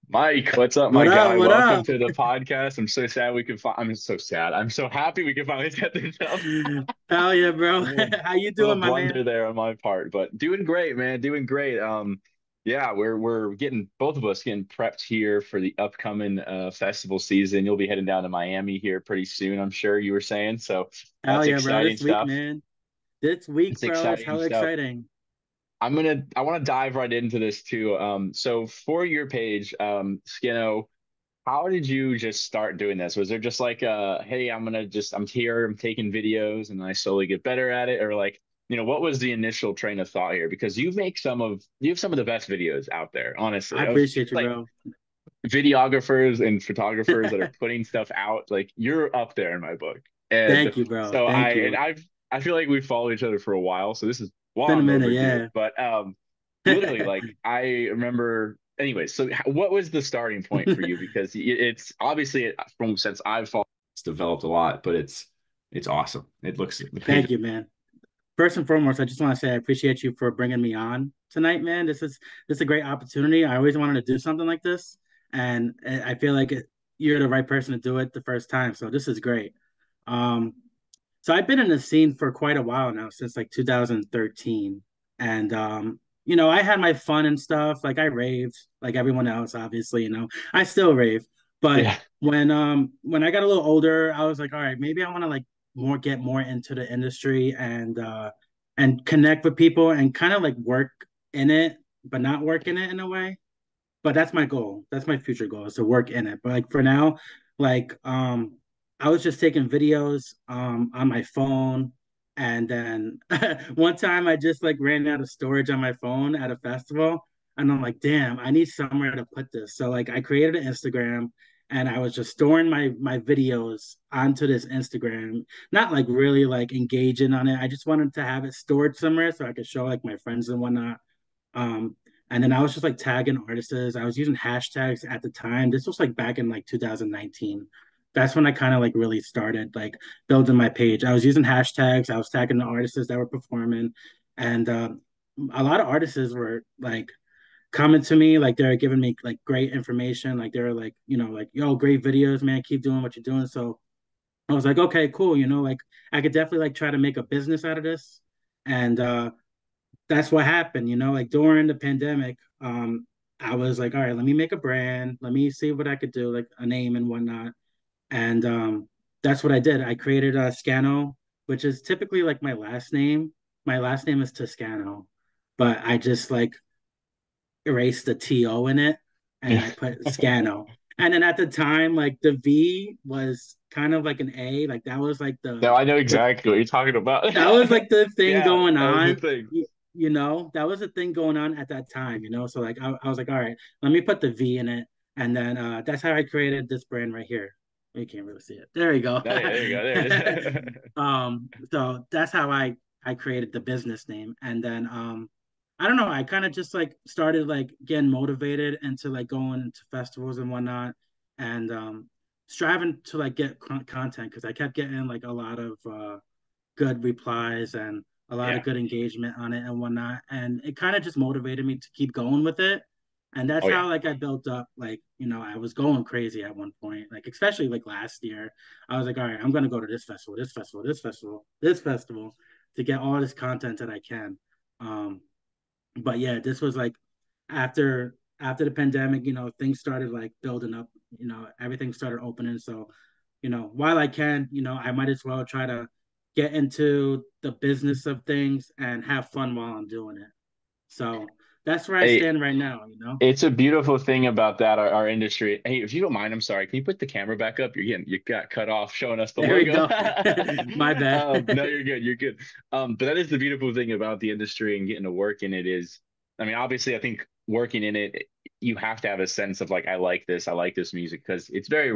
Mike, what's up, What my up? guy? What Welcome up? to the podcast. I'm so sad we could. I'm so sad. I'm so happy we could finally set this up. Hell yeah, bro. Little, How you little doing, my man? blunder there on my part, but doing great, man. Doing great. Yeah, we're getting both of us getting prepped here for the upcoming festival season. You'll be heading down to Miami here pretty soon, I'm sure you were saying. So Hell that's yeah, bro. exciting This week, stuff. man. This week, It's bro, is exciting hella stuff. exciting. I want to dive right into this too. So for your page, Skinno. How did you just start doing this? Was there just like hey, I'm here, I'm taking videos and I slowly get better at it? Or like, what was the initial train of thought here? Because you have some of the best videos out there, I honestly, of appreciate you, like bro. videographers and photographers that are putting stuff out. Like you're up there in my book. And Thank you, bro. so Thank you. I feel like we've followed each other for a while, so this is Been a long minute, overdue. yeah. But literally, like I remember. Anyway, so what was the starting point for you? Because it's obviously from since I've followed, it's developed a lot, but it's awesome. It looks the page. Thank you, man. First and foremost, I just want to say I appreciate you for bringing me on tonight, man. This is a great opportunity. I always wanted to do something like this, and I feel like you're the right person to do it the first time. So this is great. Um, So I've been in the scene for quite a while now, since like 2013. And I had my fun and stuff. Like I raved like everyone else, obviously, I still rave. But Yeah, when I got a little older, I was like, all right, maybe I want to like get more into the industry and connect with people and kind of like work in it, but not work in it in a way. But that's my goal. That's my future goal is to work in it. But like for now, like I was just taking videos on my phone, and then one time I just like ran out of storage on my phone at a festival, and I'm like, damn, I need somewhere to put this. So like I created an Instagram, and I was just storing my videos onto this Instagram, not like really like engaging on it. I just wanted to have it stored somewhere so I could show like my friends and whatnot. Um, and then I was just like tagging artists. I was using hashtags at the time. This was like back in like 2019. That's when I kind of like really started like building my page. I was using hashtags. I was tagging the artists that were performing, and a lot of artists were like coming to me, like they're giving me like great information. Like they're like, like, yo, great videos, man. Keep doing what you're doing. So I was like, okay, cool. Like I could definitely like try to make a business out of this. And that's what happened, like during the pandemic. I was like, all right, let me make a brand, let me see what I could do, like a name and whatnot. And that's what I did. I created a Scano, which is typically like my last name. My last name is Toscano, but I just like erased the TO in it and yeah. I put Scano. And then at the time, like the V was kind of like an A, like that was like No, I know the exactly what you're talking about. that was like the thing Yeah, going that was the on. thing. That was the thing going on at that time. So like I was like, all right, let me put the V in it, and then that's how I created this brand right here. You can't really see it. There you go. There you go. There it is. So that's how I created the business name, and then I don't know. I kind of just like started like getting motivated into like going to festivals and whatnot, and striving to like get content because I kept getting like a lot of good replies and a lot Yeah. of good engagement on it and whatnot. And it kind of just motivated me to keep going with it. And that's Oh yeah. how like I built up like, I was going crazy at one point, like especially like last year. I was like, all right, I'm gonna go to this festival, this festival, this festival, this festival to get all this content that I can. Um, but yeah, this was like after the pandemic, things started like building up, everything started opening. So, while I can, I might as well try to get into the business of things and have fun while I'm doing it. So that's where I Hey, stand right now. it's a beautiful thing about that our industry. Hey, if you don't mind, I'm sorry. Can you put the camera back up? You got cut off showing us the There we logo. go. My bad. No, you're good. You're good. But that is the beautiful thing about the industry and getting to work in it is, I mean, obviously, I think working in it, you have to have a sense of like, I like this music because it's very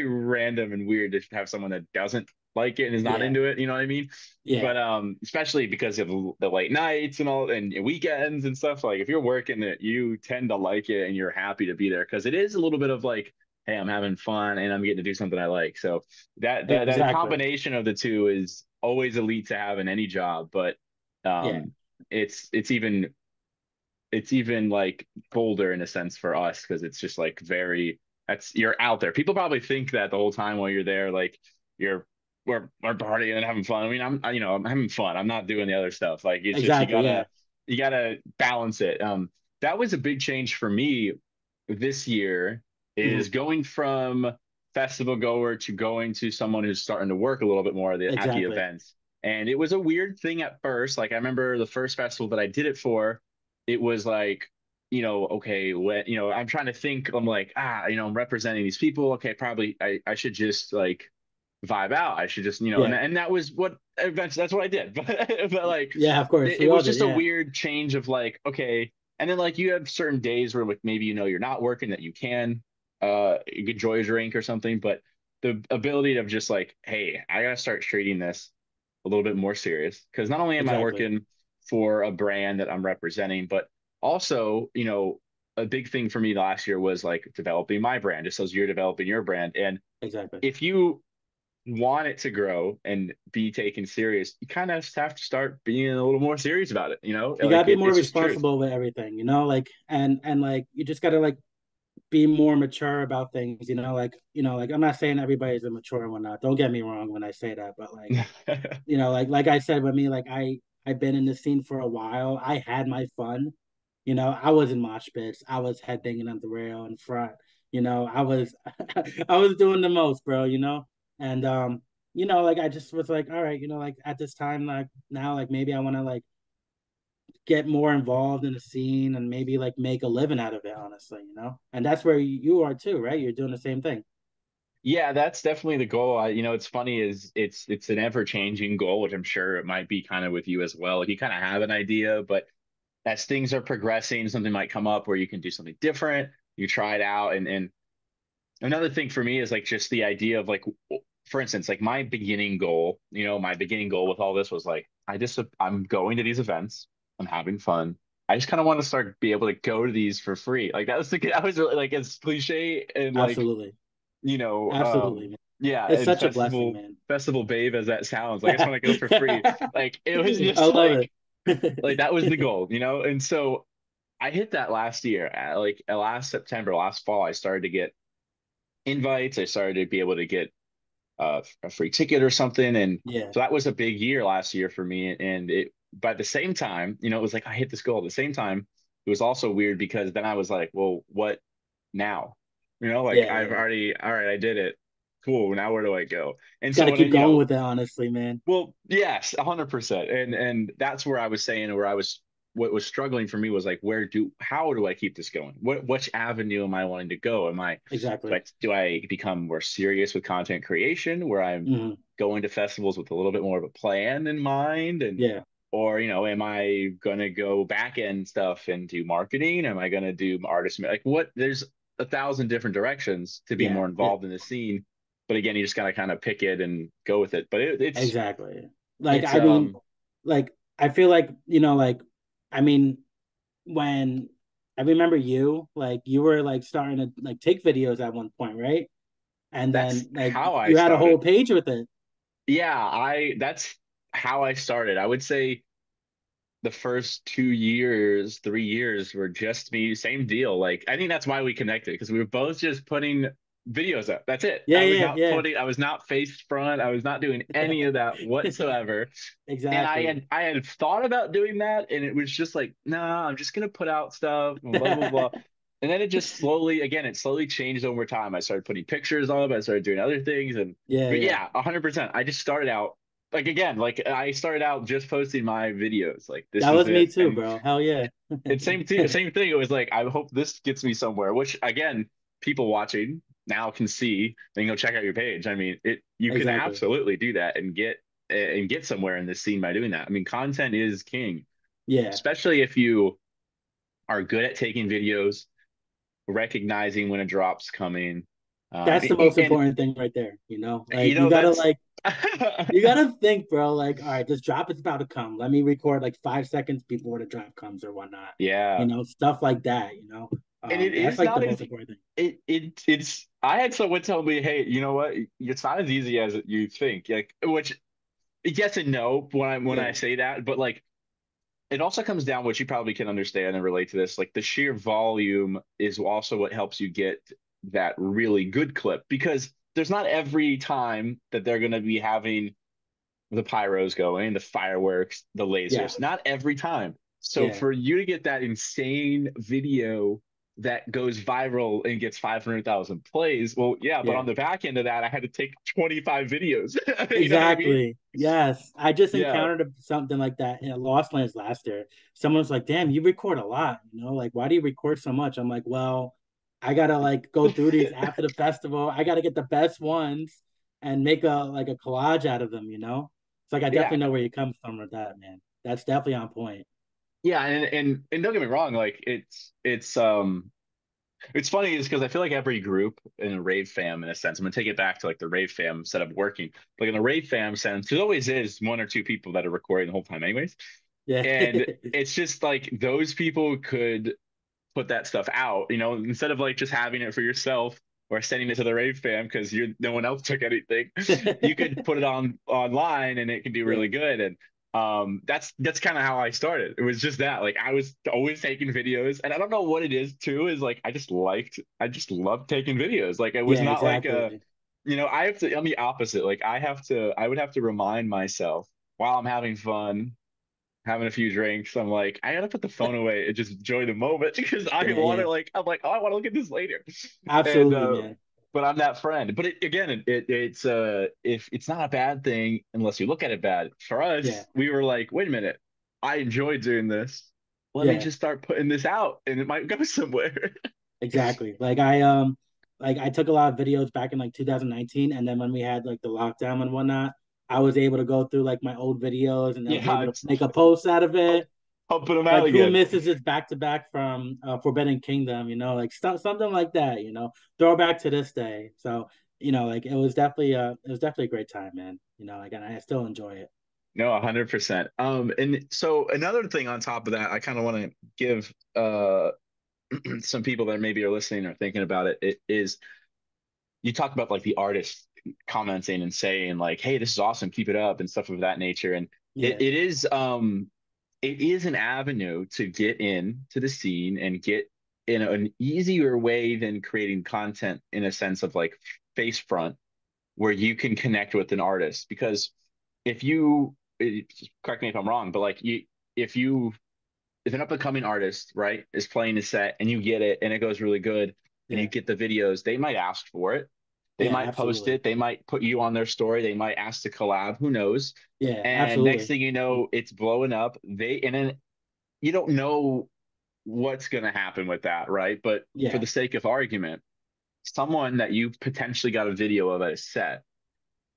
random and weird to have someone that doesn't like it and is not Yeah, into it. You know what I mean? yeah, But especially because of the late nights and all and weekends and stuff, like if you're working it, you tend to like it and you're happy to be there because it is a little bit of like, hey, I'm having fun and I'm getting to do something I like. So that exactly. combination of the two is always elite to have in any job, but Yeah, um it's even it's even like bolder in a sense for us because it's just like very that's you're out there. People probably think that the whole time while you're there, like you're we're partying and having fun. I mean, I'm having fun. I'm not doing the other stuff. Like it's just Exactly. Yeah. you gotta balance it. That was a big change for me this year is Hmm. going from festival goer to going to someone who's starting to work a little bit more at the Exactly. events. And it was a weird thing at first. Like I remember the first festival that I did it for, it was like, okay, I'm trying to think, I'm like, I'm representing these people. Okay, probably I should just like vibe out. I should just, Yeah. and that was what events, that's what I did. But like, Yeah. Of course, it we all was did. just a Yeah. weird change of like, okay. And then like you have certain days where like maybe, you're not working that you can enjoy a drink or something. But the ability of just like, hey, I gotta start treating this a little bit more serious because not only am I Exactly. working for a brand that I'm representing, but also, a big thing for me last year was like developing my brand, just as you're developing your brand. And Exactly. if you want it to grow and be taken serious, you kind of have to start being a little more serious about it, You gotta Like be more it's just truth. responsible with everything, like and like you just gotta like be more mature about things, like I'm not saying everybody's immature and whatnot. Don't get me wrong when I say that, but like like I said with me, like I've been in this scene for a while. I had my fun. I was in mosh pits. I was headbanging on the rail in front. I was I was doing the most, bro. And like I just was like, all right, like at this time, like now, like maybe I want to like get more involved in the scene and maybe like make a living out of it, honestly. And that's where you are too, right? You're doing the same thing. Yeah, that's definitely the goal. It's funny is it's an ever changing goal, which I'm sure it might be kind of with you as well. Like you kind of have an idea, but as things are progressing, something might come up where you can do something different. You try it out, and another thing for me is like just the idea of like, for instance, like my beginning goal with all this was like, I'm going to these events, I'm having fun. I just kind of want to start be able to go to these for free. Like that was I was really like it's cliche and like, Absolutely. you know, Absolutely, man. yeah, It's and such a blessing, man. festival babe as that sounds, like I just I want to go for free. Like it was just love like that was the it. goal, And so I hit that last year, last September, last fall. I started to get invites. I started to be able to get a free ticket or something, and Yeah. so that was a big year last year for me. And it, but at the same time, it was like I hit this goal. At the same time, it was also weird because then I was like, well, what now? Like Yeah, I've yeah, yeah. already, all right, I did it. Cool. Now where do I go? And Got to so, and keep then, going with it, honestly, man. well, yes, 100%. And that's where I was saying, where I was, what was struggling for me was like, how do I keep this going? Which avenue am I wanting to go? Exactly. Do I become more serious with content creation where I'm Hmm. going to festivals with a little bit more of a plan in mind? Yeah. Or, am I going to go back end stuff and do marketing? Am I going to do artist, like there's a thousand different directions to be Yeah. more involved in the scene. But again, you just got to kind of pick it and go with it. But Exactly. Like, it's I mean, like, I feel like, like, I mean, when I remember you, like, you were like starting to like take videos at one point, right? And that's then like how I you had a whole started. page with it. Yeah, I that's how I started. I would say the first 2 years, 3 years were just me, same deal. Like I think that's why we connected because we were both just putting videos up. That's it. Yeah, yeah, yeah. I was not face front. I was not doing any of that whatsoever. And Exactly. I had thought about doing that, and it was just like, nah, I'm just gonna put out stuff, and blah blah blah. And then it just slowly, again, it slowly changed over time. I started putting pictures up, I started doing other things, Yeah, but yeah. yeah, 100%. I just started out like again, like I started out just posting my videos, like this That is was me it, too, and bro. Hell yeah. it's same thing. It was like I hope this gets me somewhere, which again, people watching now can see. Then go check out your page. I mean, it you can Exactly. absolutely do that and get somewhere in this scene by doing that. I mean, content is king, Yeah. especially if you are good at taking videos, recognizing when a drop's coming. That's the most And important thing right there, Like you gotta that's like you gotta think, bro, like, all right, this drop is about to come. Let me record like 5 seconds before the drop comes or whatnot. yeah. Stuff like that. And it That's is like the not most as important thing. it's I had someone tell me, hey, you know what? It's not as easy as you think. Like which yes and no when I Yeah. say that, but like it also comes down, which you probably can understand and relate to this, like the sheer volume is also what helps you get that really good clip because there's not every time that they're going to be having the pyros going, the fireworks, the Yeah, lasers. Not every time. So yeah, for you to get that insane video that goes viral and gets 500,000 plays, well, yeah, but yeah. on the back end of that, I had to take 25 videos. You know what I mean? Exactly. Yes. I just Yeah. encountered something like that in Lost Lands last year. Someone was like, damn, you record a lot, like why do you record so much? I'm like, well, I gotta like go through these after the festival. I gotta get the best ones and make a collage out of them. It's like I Yeah. definitely know where you come from with that, man. That's definitely on point. Yeah, and don't get me wrong, like it's funny is because I feel like every group in a rave fam, in a sense, I'm gonna take it back to like the rave fam set up working. Like in a rave fam sense, there always is one or two people that are recording the whole time, anyways. Yeah. And it's just like those people could put that stuff out, instead of like just having it for yourself or sending it to the rave fam because you no one else took anything. You could put it on online and it can do Yeah. really good. And that's kind of how I started. It was just that like I was always taking videos, and I don't know what it is too, is like I just loved taking videos. Like it was Yeah, not like a exactly. I'm the opposite. Like I would have to remind myself while I'm having fun, having a few drinks. I'm like, I gotta put the phone away and just enjoy the moment because I Yeah, want yeah. to like, I'm like, oh, I want to look at this later. And Absolutely, man. but I'm that friend. But again, it's if it's not a bad thing unless you look at it bad. For Yeah. us, we were like, wait a minute, I enjoy doing this. Let me Yeah. just start putting this out, and it might go somewhere. Exactly. Like I took a lot of videos back in like 2019, and then when we had like the lockdown and whatnot, I was able to go through like my old videos, and I was Yeah, able to it's make a post out of pump, it. pumping them out Like who again. misses this back to back from Forbidden Kingdom, like something like that, throwback to this day. So, like it was definitely a great time, man. Like and I still enjoy it. No, 100%. And so another thing on top of that, I kind of want to give some people that maybe are listening or thinking about it is you talk about like the artist commenting and saying like, hey, this is awesome, keep it up and stuff of that nature. And Yeah, it is an avenue to get in to the scene and get in an easier way than creating content in a sense of like face front where you can connect with an artist. Because if you correct me if I'm wrong, but like if you if an up and coming artist, right, is playing a set and you get it and it goes really good and you yeah, get the videos, they might ask for it. They yeah, might post absolutely. it. They might put you on their story. They might ask to collab. Who knows? Yeah, And next absolutely. thing you know, it's blowing up. And then you don't know what's going to happen with that, right? But for Yeah, the sake of argument, someone that you potentially got a video of at a set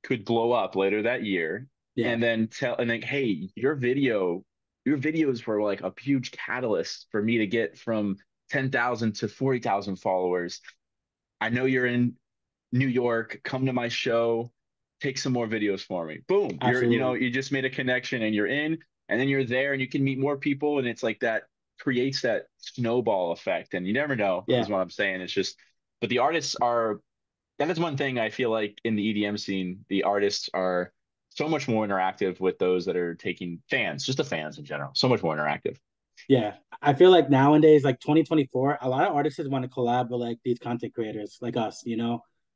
could blow up later that year yeah, and then tell and then hey your videos were like a huge catalyst for me to get from 10,000 to 40,000 followers. I know you're in New York, come to my show, take some more videos for me. Boom, absolutely. you just made a connection and you're in, and then you're there and you can meet more people, and it's like that creates that snowball effect. And you never know, is Yeah. what I'm saying. It's just, but the artists are that is one thing I feel like in the EDM scene, the artists are so much more interactive with those that are taking fans, just the fans in general, so much more interactive. Yeah, I feel like nowadays, like 2024, a lot of artists want to collab with like these content creators like us,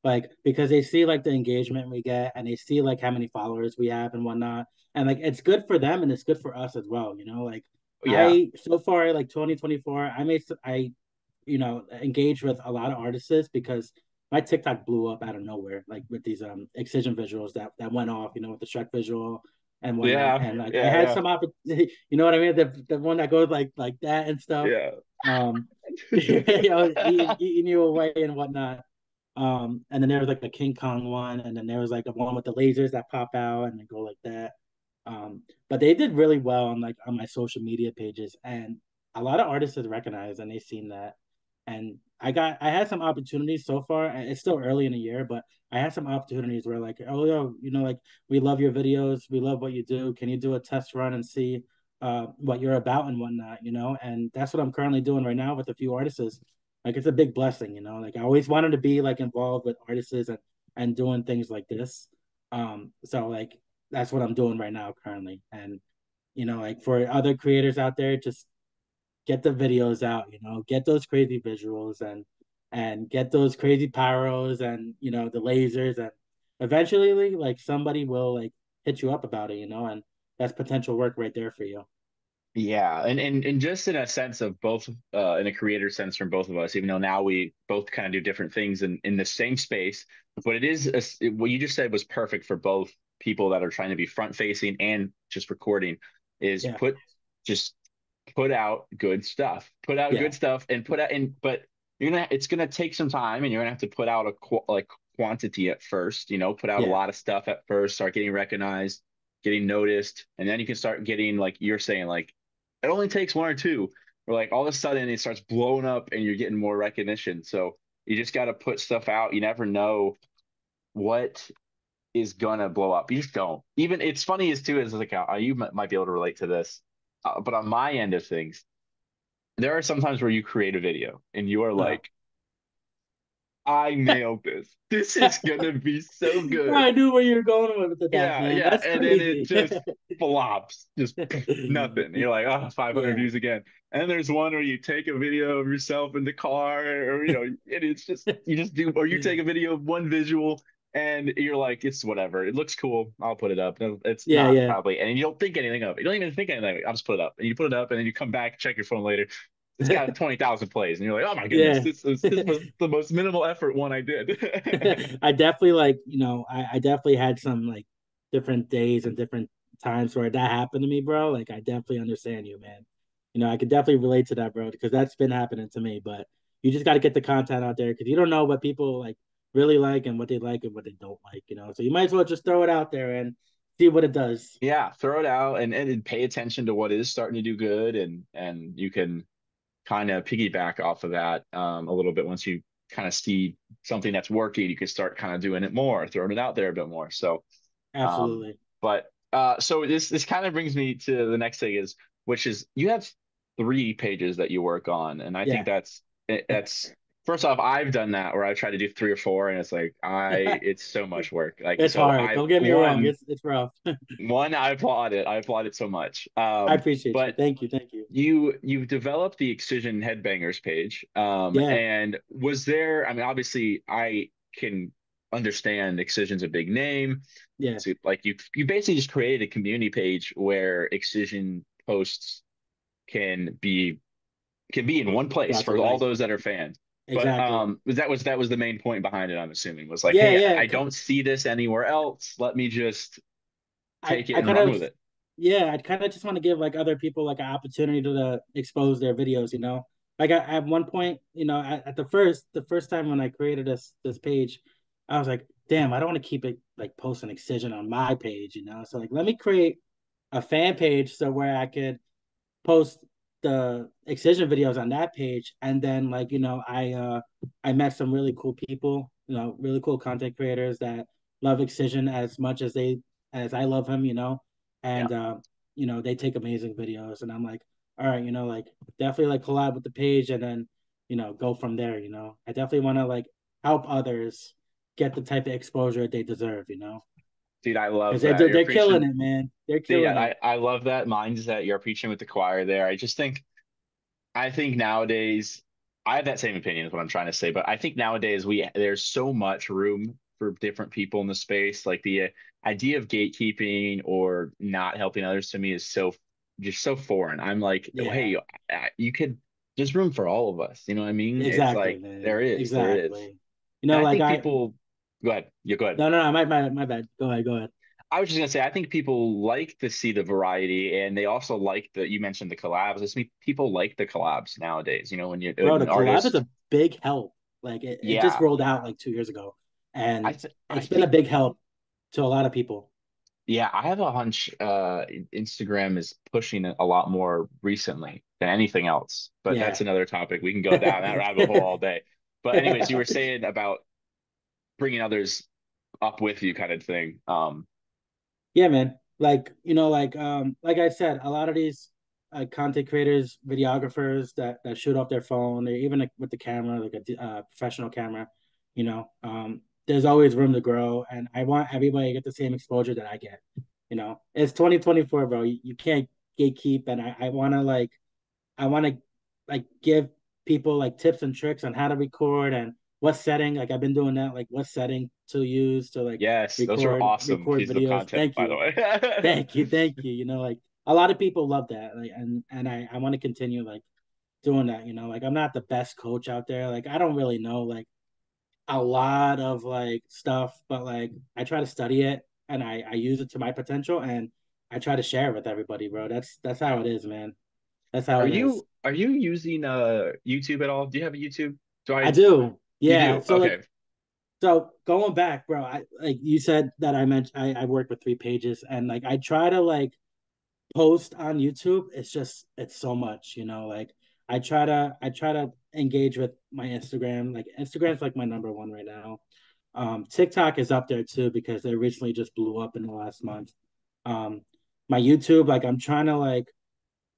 like because they see like the engagement we get and they see like how many followers we have and whatnot. And like it's good for them and it's good for us as well. Like Yeah, I so far like 2024, engage with a lot of artists because my TikTok blew up out of nowhere, like with these excision visuals that went off, with the Shrek visual and whatnot. yeah, And like I yeah, had yeah, some opportunity, you know what I mean? The one that goes like that and stuff. yeah. Eating you away and whatnot. And then there was like the King Kong one, and then there was like the one with the lasers that pop out and then go like that. But they did really well on my social media pages, and a lot of artists have recognized and they've seen that. And I had some opportunities so far. And it's still early in the year, but I had some opportunities where like, oh yo, like we love your videos, we love what you do. Can you do a test run and see what you're about and whatnot? And that's what I'm currently doing right now with a few artists. Like it's a big blessing. Like I always wanted to be like involved with artists and doing things like this. So like that's what I'm doing right now currently. And like for other creators out there, just get the videos out, get those crazy visuals and get those crazy pyros and the lasers, and eventually like somebody will like hit you up about it, and that's potential work right there for you. Yeah, and just in a sense of both, in a creator sense from both of us, even though now we both kind of do different things in the same space, but it is what you just said was perfect for both people that are trying to be front facing and just recording, is Yeah, just put out good stuff, put out yeah, good stuff, and put out and but it's gonna take some time, and you're gonna have to put out a like quantity at first, put out a yeah, lot of stuff at first, start getting recognized, getting noticed, and then you can start getting, like you're saying, like it only takes one or two, or like all of a sudden it starts blowing up and you're getting more recognition. So you just got to put stuff out. You never know what is gonna blow up. You just don't. Even it's funny as too, is like you might be able to relate to this, but on my end of things, there are some times where you create a video and you are uh, like, I nailed this. This is gonna be so good. I knew where you were going with that, Yeah, man. yeah. That's And then it crazy. just flops, just nothing. And you're like, oh, 500 Yeah, views again. And then there's one where you take a video of yourself in the car, or, and it's just, you just do, or you take a video of one visual and you're like, it's whatever. It looks cool. I'll put it up. No, it's yeah, not yeah, probably. And you don't think anything of it. You don't even think anything of it. I'll just put it up. And you put it up and then you come back, check your phone later. It's got 20,000 plays. And you're like, oh my goodness, yeah. this was the most minimal effort one I did. I definitely like, I definitely had some like different days and different times where that happened to me, bro. Like I definitely understand you, man. I could definitely relate to that, bro, because that's been happening to me. But you just got to get the content out there because you don't know what people like really like and what they don't like. So you might as well just throw it out there and see what it does. Yeah, throw it out and pay attention to what is starting to do good, and you can kind of piggyback off of that, a little bit. Once you kind of see something that's working, you can start kind of doing it more, throwing it out there a bit more. So, um, Absolutely. but so this kind of brings me to the next thing, is which is you have 3 pages that you work on, and I think Yeah. that's first off, I've done that where I try to do 3 or 4, and it's like it's so much work. Like It's so, hard. I Don't get me wrong. one It's rough. one I applaud it. I applaud it so much. I appreciate you. But Thank you. Thank you. you've developed the Excision Headbangers page. Yeah. And was there, I mean, obviously I can understand Excision's a big name. Yeah. So like you basically just created a community page where Excision posts can be can be in one place Brought to for all life. those that are fans. But Exactly. that was the main point behind it, I'm assuming, was like, Yeah, hey, yeah. I don't see this anywhere else. Let me just take it I and kind run of with it. yeah, I kind of just want to give like other people like an opportunity to expose their videos. Like at one point, at the first time when I created this page, I was like, damn, I don't want to keep it like posting Excision on my page. So like let me create a fan page so where I could post the Excision videos on that page, and then like I met some really cool people, really cool content creators that love Excision as much as I love him. Yeah. And they take amazing videos, and I'm like, all right, like definitely like collab with the page, and then go from there. I definitely want to like help others get the type of exposure they deserve. Dude, I Because love they're that. You're they're killing preaching. it, man. They're Dude, killing it. I love that mindset. You're preaching with the choir there. I think nowadays I have that same opinion is what I'm trying to say, but I think nowadays we there's so much room for different people in the space. Like the idea of gatekeeping or not helping others to me is so just so foreign. I'm like, oh, Yeah. hey, you could there's room for all of us. You know what I mean? It's Exactly, like man. there is. Exactly. And I Like think I people go ahead. You go ahead. no no no my bad. Go ahead, go ahead. I was just gonna say, I think people like to see the variety, and they also like the. You mentioned the collabs. It's me. People like the collabs nowadays. When you Bro, the an collab is artist, a big help. Like it just yeah, rolled out like 2 years ago. And I it's been a think, big help to a lot of people. yeah, I have a hunch. Instagram is pushing it a lot more recently than anything else, but that's Yeah. another topic. We can go down that rabbit hole all day. But anyways, you were saying about bringing others up with you, kind of thing. Yeah, man. Like I said, a lot of these content creators, videographers that shoot off their phone, or even like, with the camera, like a professional camera, there's always room to grow, and I want everybody to get the same exposure that I get. It's 2024, bro. You can't gatekeep, and I want to like I want to like give people like tips and tricks on how to record and what setting. Like I've been doing that, like what setting to use to like Yes, those are awesome record pieces of videos. content, Thank by the you, way. thank you. You know, like a lot of people love that, like, and I want to continue like doing that. You know, like I'm not the best coach out there. Like I don't really know like a lot of like stuff, but like I try to study it and I use it to my potential and I try to share it with everybody, bro. That's how it is, man. That's how Are it is. you using YouTube at all? Do you have a YouTube? Do I I do. You Yeah. do? So like Okay. so going back, bro, I like you said that I mentioned I work with 3 pages and like I try to like post on YouTube. It's just it's so much, you know, like I try to engage with my Instagram. Like Instagram's like my number one right now. TikTok is up there too because they recently just blew up in the last month. Um, my YouTube, like I'm trying to like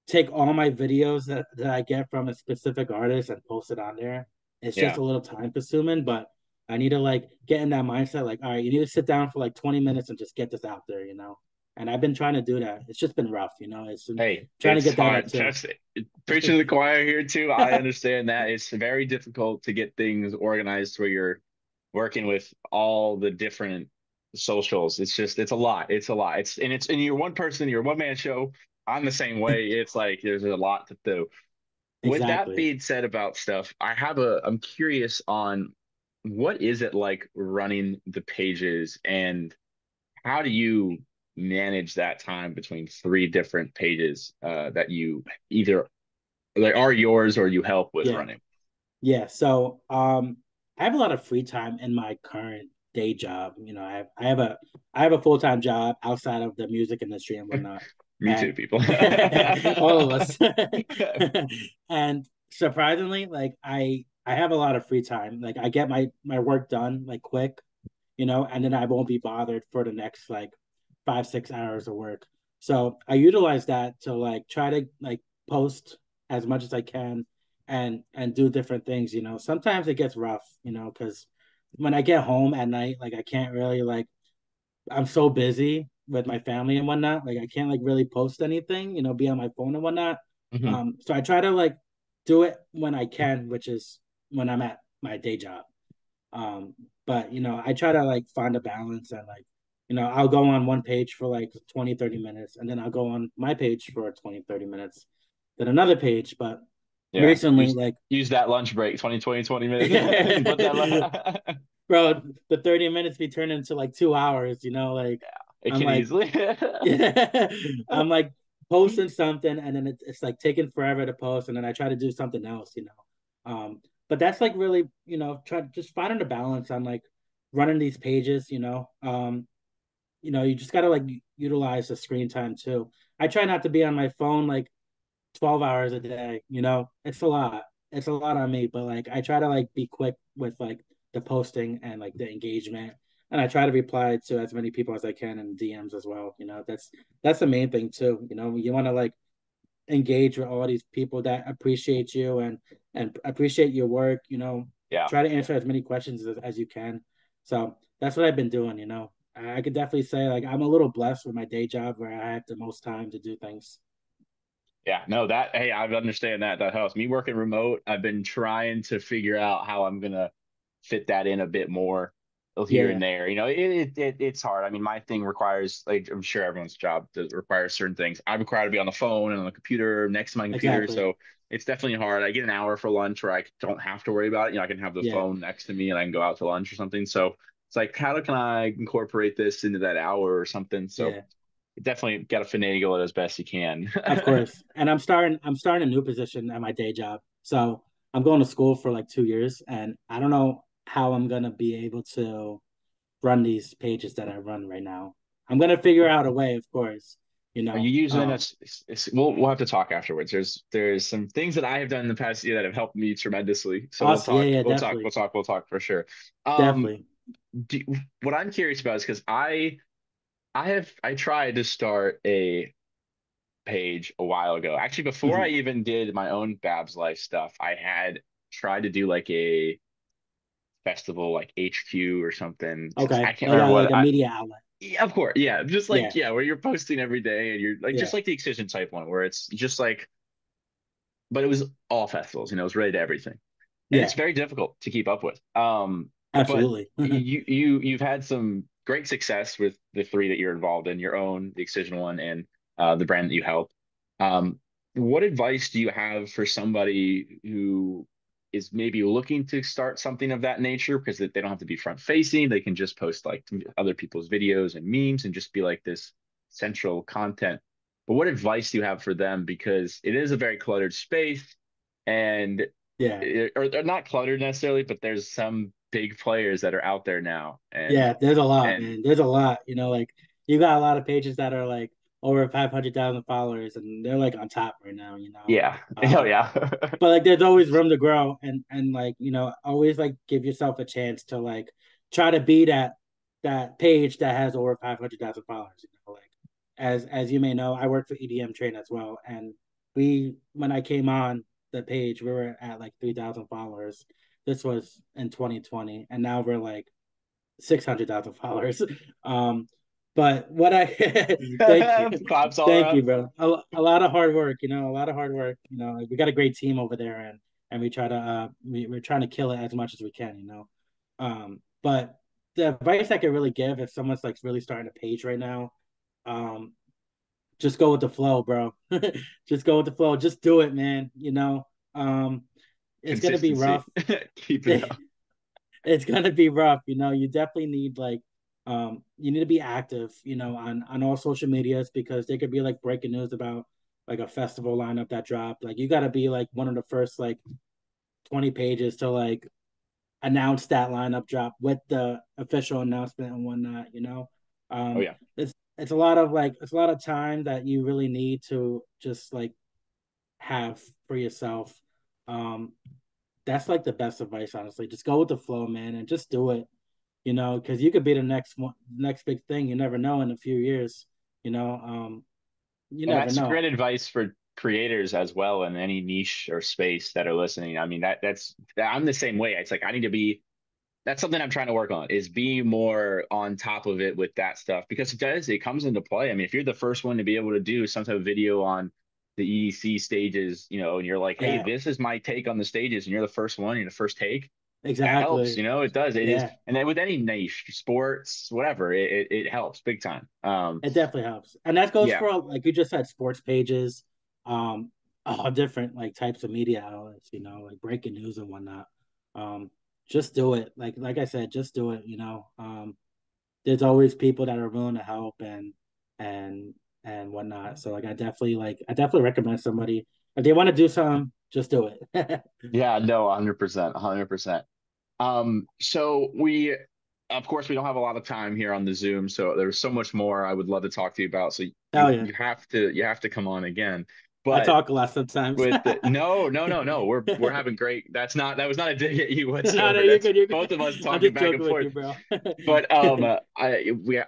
take all my videos that I get from a specific artist and post it on there. It's just Yeah. a little time consuming, but I need to like get in that mindset. Like, all right, you need to sit down for like 20 minutes and just get this out there, you know? And I've been trying to do that. It's just been rough, you know? It's been Hey, trying to it's get that up hard. too. Just preaching to the choir here too. I understand that it's very difficult to get things organized where you're working with all the different socials. It's just it's a lot. It's a lot. And you're one person, you're a one man show. I'm the same way. It's like there's a lot to do. With that Exactly. being said about stuff, I'm curious on what is it like running the pages and how do you manage that time between three different pages that you either they are yours or you help with Yeah. running? Yeah, so I have a lot of free time in my current day job. You know, I have a full-time job outside of the music industry and whatnot. Me too, And people. all of us. And surprisingly, like I have a lot of free time. Like I get my work done like quick, you know, and then I won't be bothered for the next like 5, 6 hours of work. So I utilize that to like try to like post as much as I can and do different things, you know. Sometimes it gets rough, you know, because when I get home at night, like I can't really like I'm so busy with my family and whatnot, like I can't like really post anything, you know, be on my phone and whatnot. Mhm. So I try to like do it when I can, which is when I'm at my day job. Um, but you know, I try to like find a balance and like, you know, I'll go on one page for like 20, 30 minutes, and then I'll go on my page for 20, 30 minutes, then another page. But Yeah. recently, like, Use that lunch break, 20 minutes. Put that bro, the 30 minutes be turned into like 2 hours, you know, like it I'm can like, easily. I'm like posting something and then it's like taking forever to post and then I try to do something else, you know. But that's like really, you know, try just finding a balance on like running these pages, you know. You know, you just gotta like utilize the screen time too. I try not to be on my phone like 12 hours a day, you know. It's a lot. It's a lot on me, but like I try to like be quick with like the posting and like the engagement. And I try to reply to as many people as I can in DMs as well. You know, that's the main thing too. You know, you want to like engage with all these people that appreciate you and appreciate your work, you know, Yeah. try to answer as many questions as you can. So that's what I've been doing, you know. I could definitely say like I'm a little blessed with my day job where I have the most time to do things. Yeah, no, that hey, I understand that. That helps. Me working remote, I've been trying to figure out how I'm gonna fit that in a bit more here and Yeah, there. It's hard. I mean, my thing requires, like, I'm sure everyone's job does require certain things. I require to be on the phone and on the computer next to my computer, exactly. so it's definitely hard. I get an hour for lunch where I don't have to worry about it. I can have the Yeah, phone next to me and I can go out to lunch or something. So it's like, how can I incorporate this into that hour or something? So yeah. definitely got to finagle it as best you can. Of course. And I'm starting a new position at my day job. So I'm going to school for like 2 years and I don't know how I'm gonna be able to run these pages that I run right now. I'm gonna figure out a way, of course, you Are you know. using us? We'll have to talk afterwards. There's some things that I have done in the past year that have helped me tremendously. So we'll Awesome. Yeah, talk. yeah, We'll talk. We'll definitely. talk. We'll talk for sure. Um, Definitely. do, what I'm curious about is because I tried to start a page a while ago. Actually, before I Mhm. even did my own Babs Life stuff, I had tried to do like a festival, like HQ or something. I Okay. can't Like remember a what. media outlet. Yeah, of course. Yeah. Just like, Yeah, yeah, where you're posting every day and you're like, just yeah, like the Excision type one where it's just like, but it was all festivals, it was related to everything. And it's yeah, very difficult to keep up with. But absolutely. you've had some great success with the three that you're involved in, your own, the Excision one, and the brand that you help. Um, what advice do you have for somebody who is maybe looking to start something of that nature because they don't have to be front facing, they can just post like other people's videos and memes and just be like this central content. But what advice do you have for them? Because it is a very cluttered space, and Yeah. or not cluttered necessarily, but there's some big players that are out there now, Yeah, there's a lot, and man. There's a lot. Like you got a lot of pages that are like over 500,000 followers, and they're like on top right now. yeah, oh Um, yeah, but like there's always room to grow, and like always like give yourself a chance to like try to be that page that has over 500,000 followers. Like as you may know, I work for EDM Train as well, and we when I came on the page, we were at like 3,000 followers. This was in 2020, and now we're like 600,000 followers. Um, but what I thank you, claps all thank you, around. bro. A lot of hard work, a lot of hard work. We got a great team over there, and we try to we're trying to kill it as much as we can. But the advice I could really give if someone's like really starting a page right now, um, just go with the flow, bro. Just go with the flow. Just do it, man. Um, it's gonna be Consistency, rough. keep it up. It's gonna be rough. You definitely need like you need to be active, on all social medias because there could be like breaking news about like a festival lineup that dropped. Like you gotta be like one of the first like 20 pages to like announce that lineup drop with the official announcement and whatnot. Oh Um yeah. it's a lot of like it's a lot of time that you really need to just like have for yourself. Um that's like the best advice, honestly. Just go with the flow, man, and just do it. Because you could be the next one, next big thing. You never know in a few years. You know, you And never that's know. great advice for creators as well in any niche or space that are listening. I mean, I'm the same way. It's like I need to be that's something I'm trying to work on is be more on top of it with that stuff because it comes into play. I mean, if you're the first one to be able to do some type of video on the EDC stages, and you're like, hey, Yeah, this is my take on the stages, and you're the first one, you're the first take, that helps, exactly. it does. It is, Yeah, and then with any niche, sports, whatever, it helps big time. it definitely helps, and that goes Yeah. for like you just said, sports pages, um, all different like types of media outlets. Like breaking news and whatnot. Um, just do it. Like I said, just do it. There's always people that are willing to help and and whatnot. So I definitely recommend somebody if they want to do something, just do it. Yeah, no, 100%, 100%. So of course, we don't have a lot of time here on the Zoom, so there's so much more I would love to talk to you about. So Hell you yeah. you have to come on again. I But talk a lot sometimes. with the no, no, no, no, we're having great. That was not a dig at you No, no, whatsoever. you're That's good, you're good. both of us I'm talking just back and joking with forth. you, bro. But I we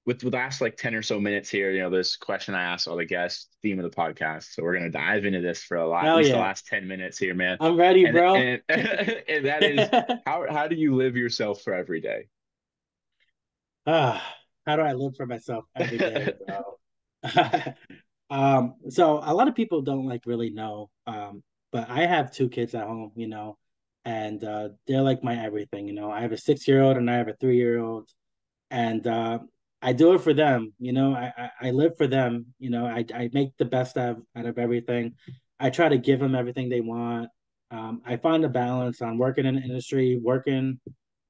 with the last like 10 or so minutes here, this question I asked all the guests, theme of the podcast. So we're gonna dive into this for at Hell least the yeah. last 10 minutes here, man. I'm ready, And bro. and and that is how do you live yourself for every day? Ah, how do I live for myself every day, bro? So a lot of people don't like really know. But I have two kids at home, and they're like my everything, I have a 6-year-old and I have a 3-year-old, and I do it for them, I live for them, I make the best out of everything. I try to give them everything they want. I find a balance on working in the industry, working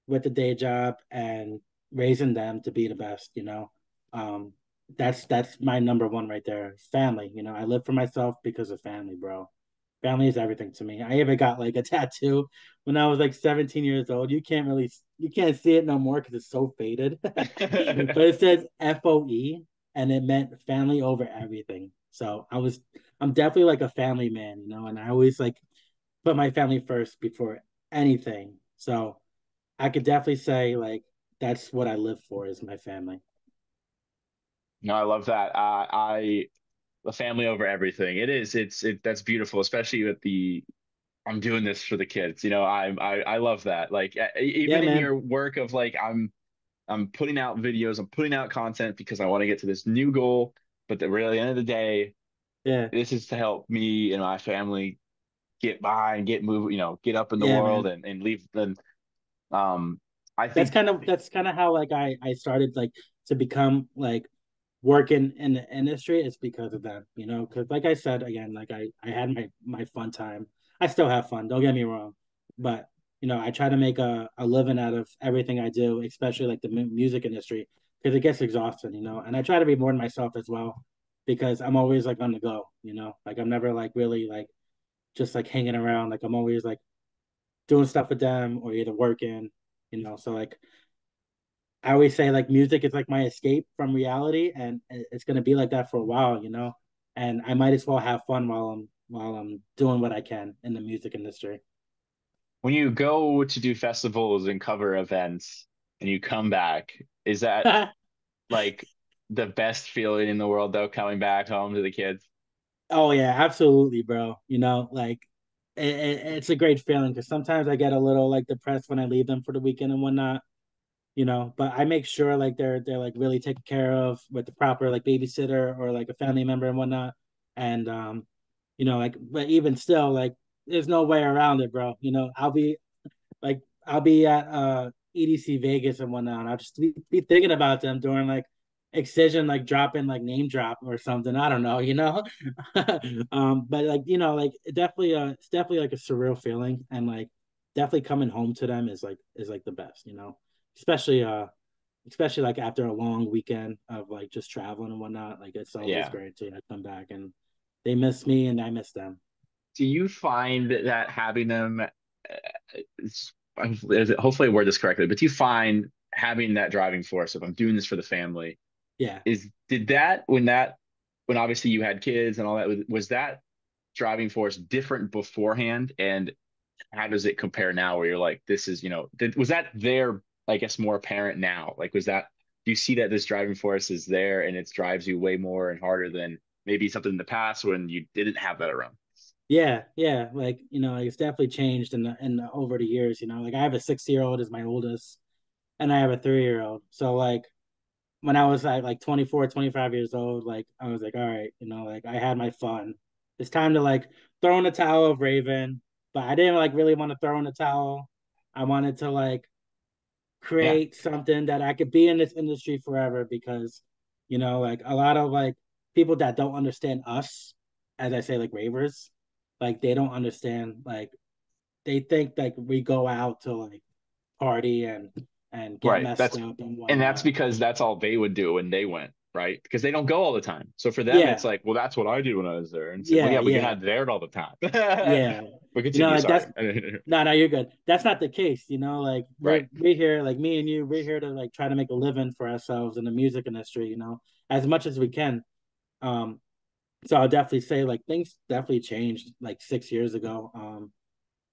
with the day job and raising them to be the best, Um, that's my number one right there. Family, I live for myself because of family, bro. Family is everything to me. I even got like a tattoo when I was like 17 years old. You can't see it no more because it's so faded. But it says FOE and it meant family over everything. So I'm definitely like a family man, and I always like put my family first before anything. So I could definitely say like that's what I live for is my family. No, I love that. The family over everything. That's beautiful, especially with the I'm doing this for the kids. I love that. Like Yeah, even in man. your work of like I'm putting out videos, I'm putting out content because I want to get to this new goal. But the really end of the day, Yeah, this is to help me and my family get by and get move, get up in the yeah, world man. and leave them. I think, That's kind of how like I started like to become like working in the industry. It's because of them, you know, because like I said again, like I had my fun time. I still have fun, don't get me wrong, but you know, I try to make a living out of everything I do, especially like the music industry, because it gets exhausting, you know. And I try to be more than myself as well, because I'm always like on the go, you know, like I'm never like really like just like hanging around. Like I'm always like doing stuff with them or either working, you know. So like I always say like music is like my escape from reality, and it's gonna be like that for a while, you know. And I might as well have fun while I'm doing what I can in the music industry. when you go to do festivals and cover events and you come back, is that like the best feeling in the world though, coming back home to the kids? Oh yeah, absolutely, bro. You know, like it's a great feeling because sometimes I get a little like depressed when I leave them for the weekend and whatnot. You know, but I make sure like they're like really taken care of with the proper like babysitter or like a family member and whatnot. And you know, like but even still, like there's no way around it, bro. You know, like I'll be at EDC Vegas and whatnot. And I'll just be thinking about them during like Excision, like dropping like name drop or something. I don't know, you know. But like you know, like it's definitely like a surreal feeling, and like definitely coming home to them is like the best, you know. Especially especially like after a long weekend of like just traveling and whatnot. Like it's always Yeah. great to come back and they miss me and I miss them. Do you find that having them, hopefully I word this correctly, but do you find having that driving force of I'm doing this for the family Yeah. did when obviously you had kids and all that, was that driving force different beforehand? And how does it compare now where you're like, this is, was that there, I guess, more apparent now? Like, do you see that this driving force is there and it drives you way more and harder than maybe something in the past when you didn't have that around? Yeah, yeah. Like, you know, like it's definitely changed in the over the years, you know. Like I have a 6 year old as my oldest and I have a 3 year old. So like when I was like 24, 25 years old, like I was like, all right, you know, like I had my fun. It's time to like throw in the towel of Raven, but I didn't like really want to throw in the towel. I wanted to like Yeah, create something that I could be in this industry forever because, you know, like a lot of like people that don't understand us, as I say, like ravers, like they don't understand, like they think like we go out to like party and get right. messed up and And that's whatnot. because that's all they would do when they went, right? Because they don't go all the time. So for them, it's Yeah, like, well, that's what I did when I was there. And it's like, well, yeah, yeah, but you're yeah, not there all the time. yeah. But You know, continue, like sorry. that's no, no, you're good. That's not the case, you know. Like Right. we're here, like me and you, we're here to like try to make a living for ourselves in the music industry, you know, as much as we can. Um, so I'll definitely say like things definitely changed like 6 years ago.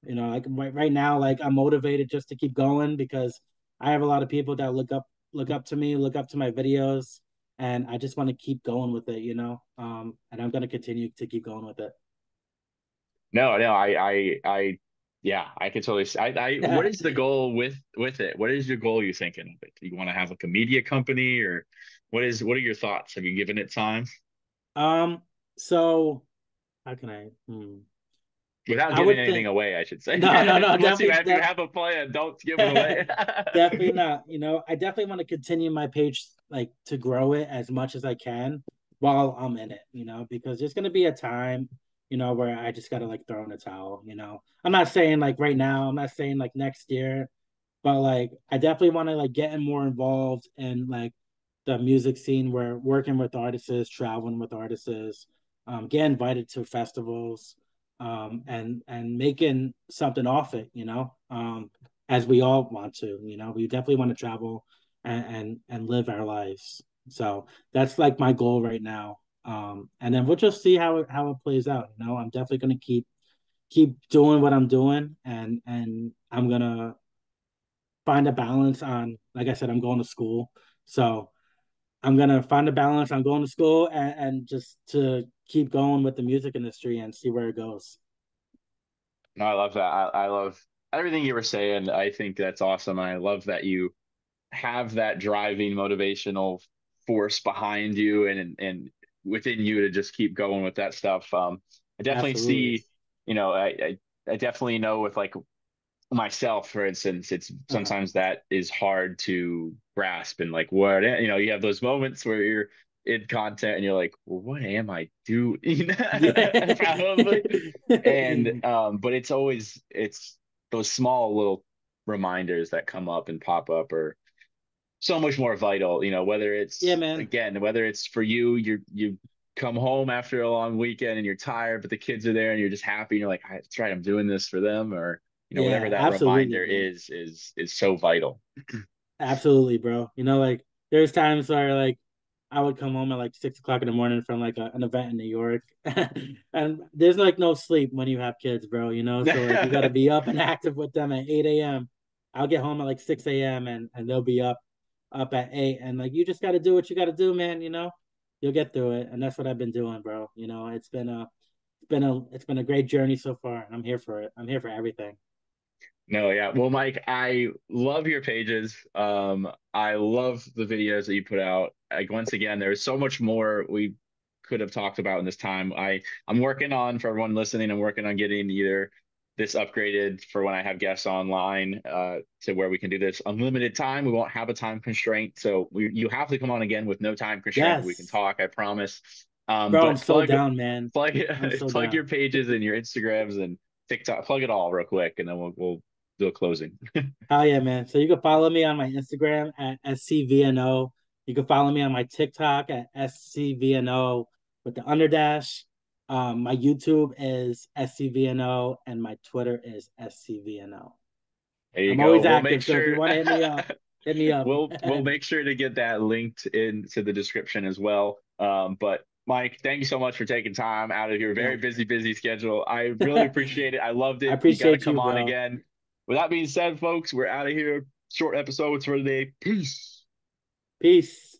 You know, like right now, like I'm motivated just to keep going because I have a lot of people that look up to me, look up to my videos, and I just want to keep going with it, you know. And I'm gonna continue to keep going with No, no, yeah, I can totally. What it. is the goal with it? What is your goal you thinking of it? Do you want to have like a media company or what are your thoughts? Have you given it time? So how can I? Without I giving would anything think away, I should say. no, no, no, Unless definitely, you have a plan, don't give it away. definitely not. You know, I definitely want to continue my page, like to grow it as much as I can while I'm in it, you know, because there's gonna be a time, you know, where I just gotta like throw in the towel, you know. I'm not saying like right now, I'm not saying like next year, but like I definitely want to like get more involved in like the music scene where working with artists, traveling with artists, get invited to festivals, and making something off it, you know, as we all want to, you know, we definitely want to travel and live our lives. So that's like my goal right now. And then we'll just see how it plays out. You know, I'm definitely gonna keep doing what I'm doing, and I'm gonna find a balance on, like I said, I'm going to school. So I'm gonna find a balance on going to school and just to keep going with the music industry and see where it goes. No, I love that. I love everything you were saying. I think that's awesome. I love that you have that driving motivational force behind you and within you to just keep going with that stuff. I definitely Absolutely. see, I definitely know with like myself, for instance, it's Uh-huh. sometimes that is hard to grasp and like what, you have those moments where you're in content and you're like, well, what am I doing? Yeah. Probably. And but it's those small little reminders that come up and pop up are so much more vital, whether Yeah, it's man. again, whether it's for you, you come home after a long weekend and you're tired, but the kids are there and you're just happy and you're like, that's right, I'm doing this for them, or whatever Yeah, that absolutely, reminder man. is so vital. Absolutely, bro. Like there's times where like I would come home at like 6 o'clock in the morning from like an event in New York, and there's like no sleep when you have kids, bro. So like you got to be up and active with them at 8 a.m. I'll get home at like 6 a.m. and they'll be up at 8, and like you just got to do what you got to do, man. You'll get through it, and that's what I've been doing, bro. It's been a great journey so far, and I'm here for it. I'm here for everything. No, yeah. Well, Mike, I love your pages. I love the videos that you put out. Like once again, there's so much more we could have talked about in this time. I'm working on, for everyone listening, I'm working on getting either this upgraded for when I have guests online, to where we can do this unlimited time. We won't have a time constraint, so you have to come on again with no time constraint, but we can Yes, talk, I promise. bro. I'm But so down, man. plug I'm so plug your down. pages and your Instagrams and TikTok, plug it all real quick, and then we'll do a closing. Hell yeah, man. So you can follow me on my Instagram at SCVNO. You can follow me on my TikTok at SCVNO with the underdash. My YouTube is SCVNO and my Twitter is SCVNO. There you I'm go. always We'll make active, so if you sure want to hit me up, hit me up. we'll make sure to get that linked into the description as well. But Mike, thank you so much for taking time out of your very Yo, busy schedule. I really appreciate it. I loved I it. You got to appreciate come you, on bro. again. With that being said, folks, we're out of here. Short episodes for the day. Peace. Peace.